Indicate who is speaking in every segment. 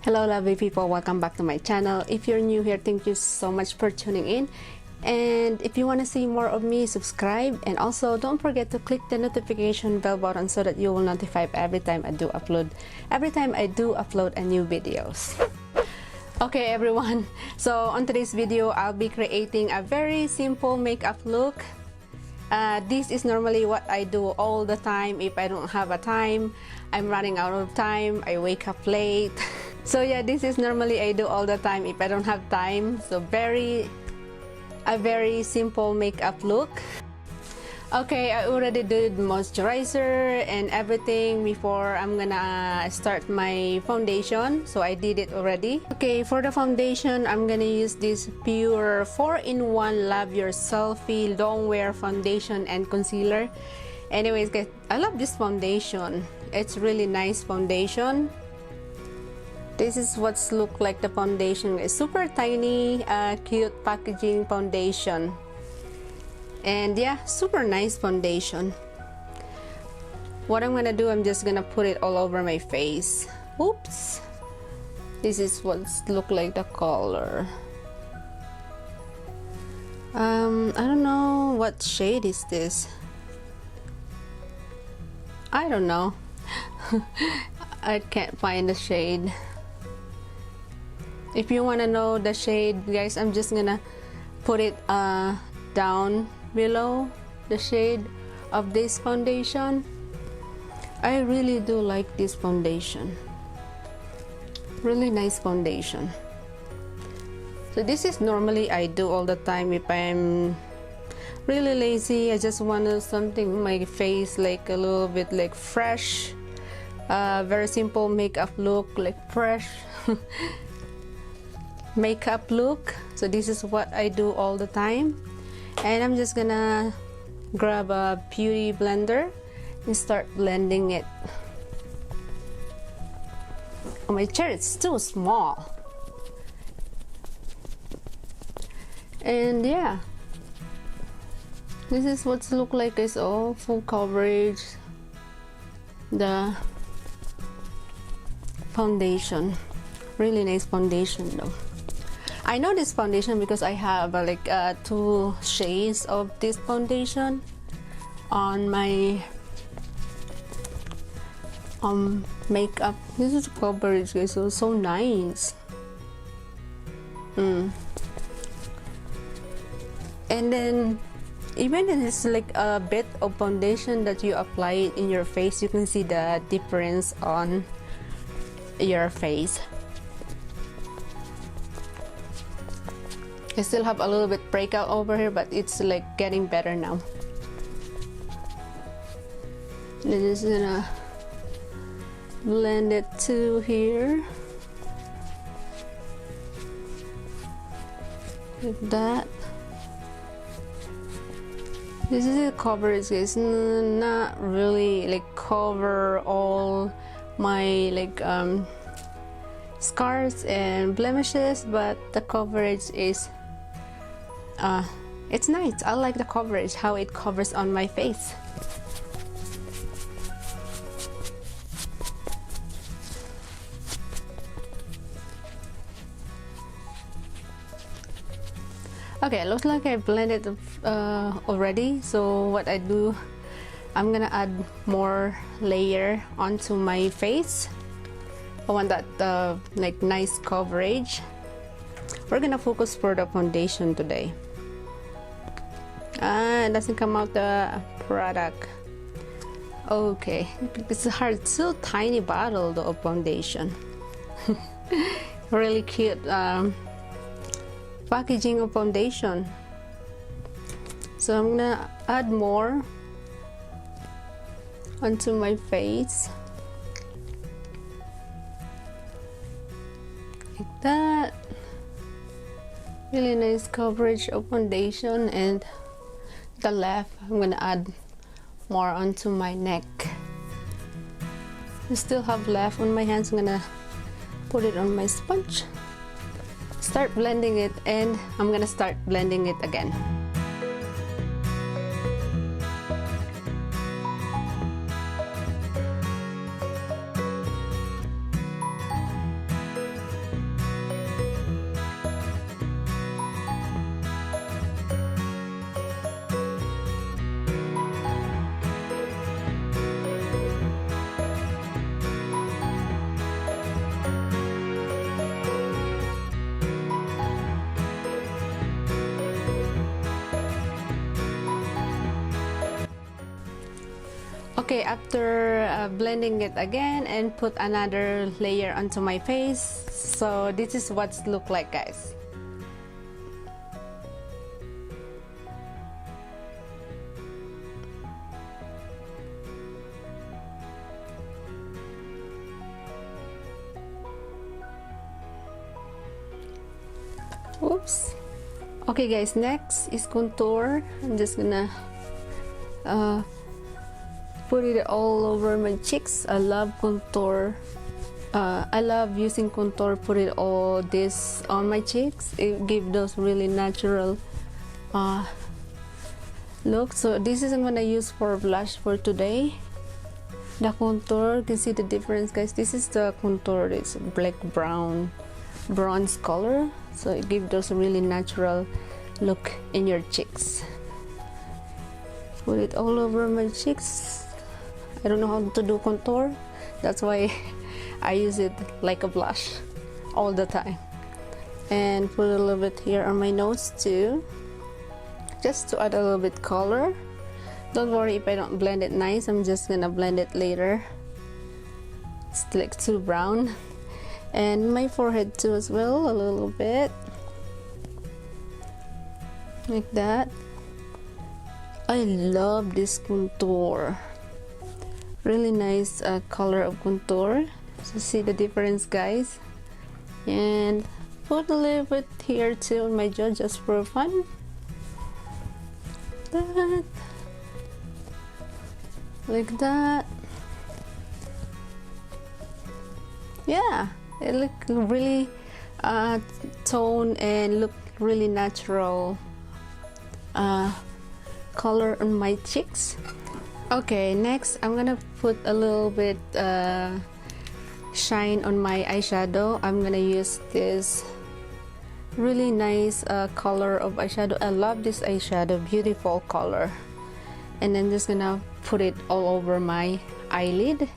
Speaker 1: Hello lovely people, welcome back to my channel. If you're new here, thank you so much for tuning in. And if you want to see more of me, subscribe, and also don't forget to click the notification bell button so that you will notify every time I do upload a new videos. Okay everyone, so on today's video I'll be creating a very simple makeup look. This is normally what I do all the time. If I don't have a time, I'm running out of time, I wake up late. So yeah, this is normally I do all the time if I don't have time. So a very simple makeup look. Okay, I already did moisturizer and everything before I'm gonna start my foundation, so I did it already. Okay, for the foundation I'm gonna use this pure 4-in-1 Love Your Selfie Longwear foundation and concealer. Anyways guys, I love this foundation. It's really nice foundation. This is what's look like the foundation. It's super tiny, cute packaging foundation. And yeah, super nice foundation. What I'm gonna do, I'm just gonna put it all over my face. Oops. This is what's look like the color. I don't know what shade is this. I don't know. I can't find the shade. If you want to know the shade, guys, I'm just gonna put it down below the shade of this foundation. I really do like this foundation. Really nice foundation. So this is normally I do all the time if I'm really lazy. I just want something my face like a little bit like fresh, very simple makeup look, like fresh makeup look. So this is what I do all the time. And I'm just gonna grab a beauty blender and start blending it. Oh, my chair is too small. And yeah, this is what's look like. It's all full coverage. The foundation, really nice foundation though. I know this foundation because I have like 2 shades of this foundation on my makeup. This is coverage, guys, so nice. And then even if it's like a bit of foundation that you apply it in your face, you can see the difference on your face. I still have a little bit breakout over here, but it's like getting better now. I'm just gonna blend it to here, like that. This is the coverage, guys. Not really like cover all my like scars and blemishes, but the coverage is it's nice. I like the coverage, how it covers on my face. Okay, it looks like I blended already. So what I do, I'm gonna add more layer onto my face. I want that like nice coverage. We're gonna focus for the foundation today. It doesn't come out the product. Okay, it's hard, so tiny bottle though of foundation. Really cute packaging of foundation. So I'm gonna add more onto my face, like that. Really nice coverage of foundation. And the left, I'm gonna add more onto my neck. I still have left on my hands. I'm gonna put it on my sponge, start blending it, and I'm gonna start blending it again. Okay, after blending it again and put another layer onto my face, so this is what's look like, guys. Oops. Okay guys, next is contour. I'm just gonna put it all over my cheeks. I love contour. I love using contour, put it all this on my cheeks. It gives those really natural look. So this is I'm gonna use for blush for today. The contour, you can see the difference, guys. This is the contour. It's black brown bronze color, so it gives those really natural look in your cheeks. Put it all over my cheeks. I don't know how to do contour, that's why I use it like a blush all the time. And put a little bit here on my nose too, just to add a little bit color. Don't worry if I don't blend it nice, I'm just gonna blend it later. It's like too brown. And my forehead too as well, a little bit like that. I love this contour, really nice color of contour. So see the difference, guys. And put a little bit here too on my jaw, just for fun. That, like that. Yeah, it look really tone and look really natural color on my cheeks. Okay, next I'm gonna put a little bit shine on my eyeshadow. I'm gonna use this really nice color of eyeshadow. I love this eyeshadow, beautiful color. And then just gonna put it all over my eyelid.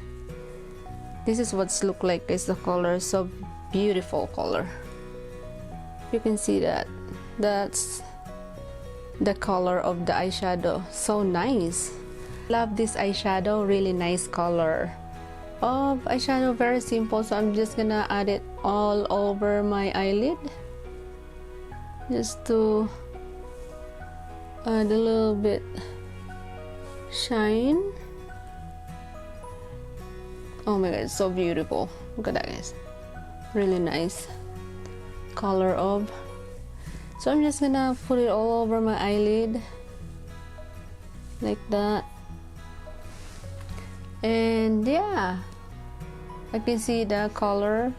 Speaker 1: This is what's look like, is the color, so beautiful color. You can see that. That's the color of the eyeshadow, so nice. Love this eyeshadow, really nice color of eyeshadow, very simple. So I'm just gonna add it all over my eyelid, just to add a little bit shine. Oh my god, it's so beautiful. Look at that, guys. Really nice color of. So I'm just gonna put it all over my eyelid like that. And yeah, I can see the color.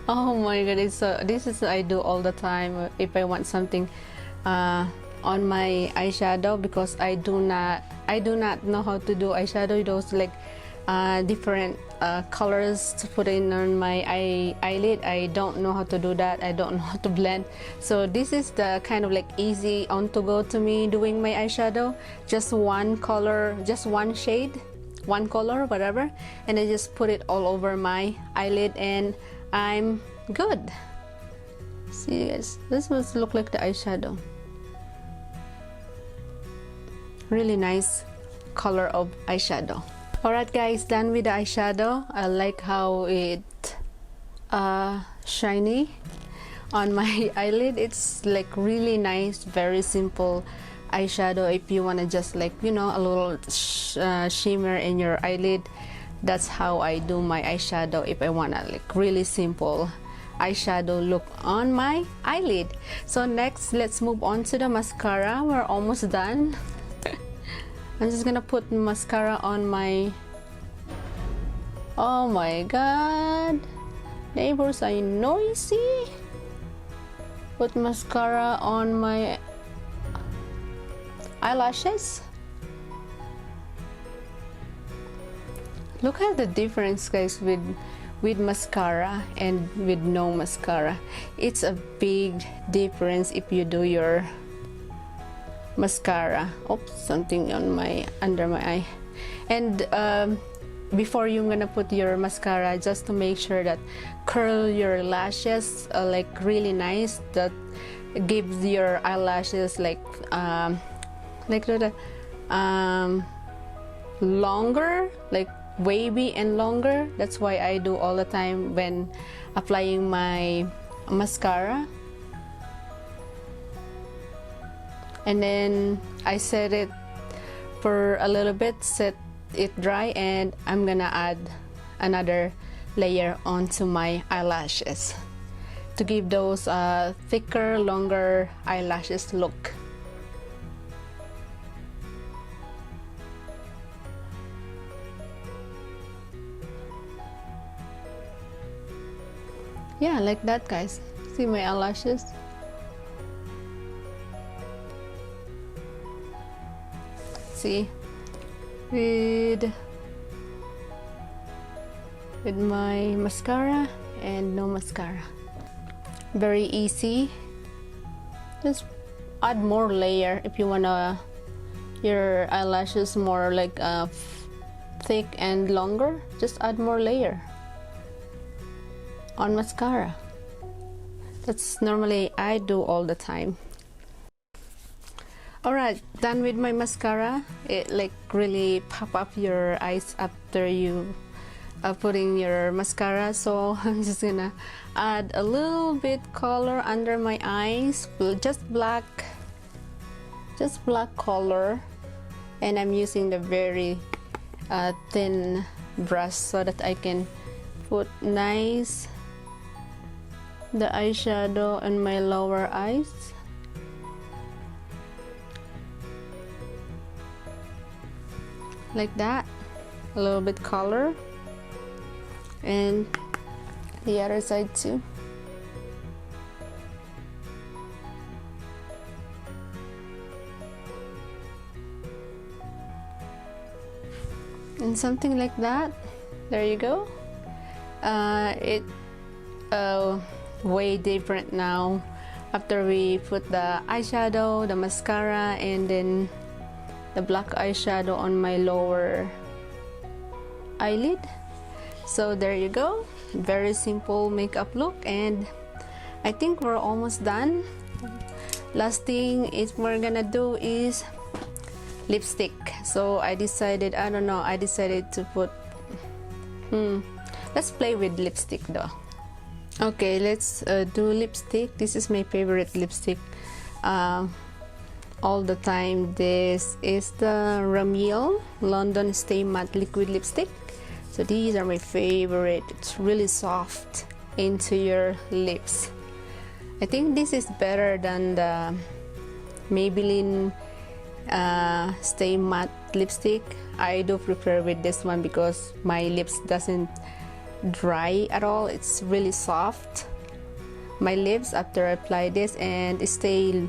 Speaker 1: Oh my god, it's so, this is I do all the time if I want something on my eyeshadow, because I do not know how to do eyeshadow. Those like different colors to put in on my eyelid. I don't know how to do that. I don't know how to blend. So this is the kind of like easy on to go to me doing my eyeshadow. Just one color, just one shade, one color, whatever, and I just put it all over my eyelid and I'm good. See guys, this must look like the eyeshadow. Really nice color of eyeshadow. Alright guys, done with the eyeshadow. I like how it shiny on my eyelid. It's like really nice, very simple eyeshadow. If you want to just like, you know, a little shimmer in your eyelid, that's how I do my eyeshadow. If I want to like really simple eyeshadow look on my eyelid. So next, let's move on to the mascara. We're almost done. I'm just gonna put mascara on my. Oh my god, neighbors are noisy. Put mascara on my eyelashes. Look at the difference, guys, with mascara and with no mascara. It's a big difference if you do your mascara. Oops, something on my under my eye. And before you're gonna put your mascara, just to make sure that curl your lashes like really nice, that gives your eyelashes like the longer, like wavy and longer. That's why I do all the time when applying my mascara. And then I set it for a little bit, set it dry, and I'm gonna add another layer onto my eyelashes to give those thicker, longer eyelashes look. Yeah, like that, guys. See my eyelashes? See, with my mascara and no mascara. Very easy. Just add more layer if you wanna your eyelashes more like thick and longer. Just add more layer on mascara. That's normally I do all the time. Alright, done with my mascara. It like really pop up your eyes after you putting your mascara, so I'm just gonna add a little bit color under my eyes, just black color, and I'm using the very thin brush so that I can put nice the eyeshadow on my lower eyes. Like that, a little bit color, and the other side too. And something like that. There you go. It way different now after we put the eyeshadow, the mascara, and then the black eyeshadow on my lower eyelid. So there you go, very simple makeup look, and I think we're almost done. Last thing is we're gonna do is lipstick. So I decided to put let's play with lipstick though. Okay, let's do lipstick. This is my favorite lipstick all the time. This is the Ramil London Stay Matte Liquid Lipstick. So these are my favorite. It's really soft into your lips. I think this is better than the Maybelline Stay Matte lipstick. I do prefer with this one because my lips doesn't dry at all. It's really soft, my lips, after I apply this, and it stay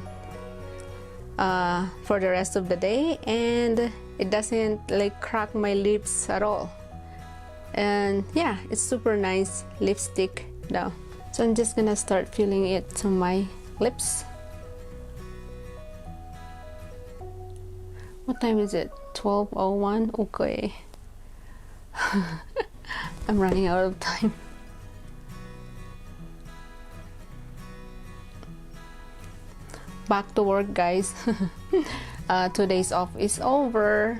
Speaker 1: for the rest of the day, and it doesn't like crack my lips at all. And yeah, it's super nice lipstick though. So I'm just gonna start filling it to my lips. What time is it? 12:01. Okay. I'm running out of time. Back to work, guys. 2 days off is over.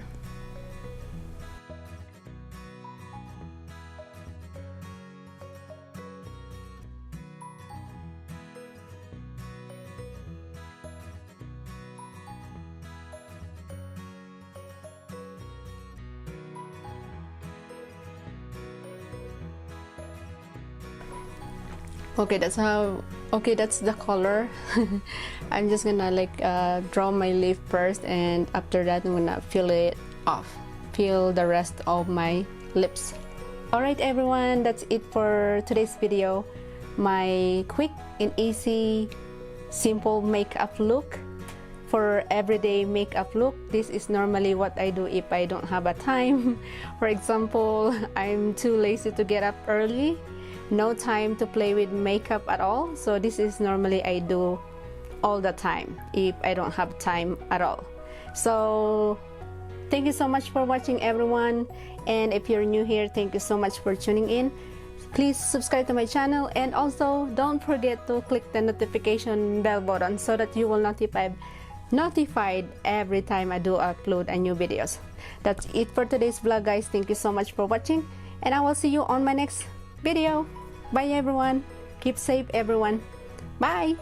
Speaker 1: Okay, that's the color. I'm just gonna like draw my lip first, and after that I'm gonna fill it off, fill the rest of my lips. Alright everyone, that's it for today's video. My quick and easy simple makeup look for everyday makeup look. This is normally what I do if I don't have a time. For example, I'm too lazy to get up early, no time to play with makeup at all, so this is normally I do all the time if I don't have time at all. So thank you so much for watching everyone, and if you're new here, thank you so much for tuning in. Please subscribe to my channel, and also don't forget to click the notification bell button so that you will notified every time I do upload a new videos. That's it for today's vlog, guys. Thank you so much for watching, and I will see you on my next video. Bye everyone. Keep safe everyone. Bye.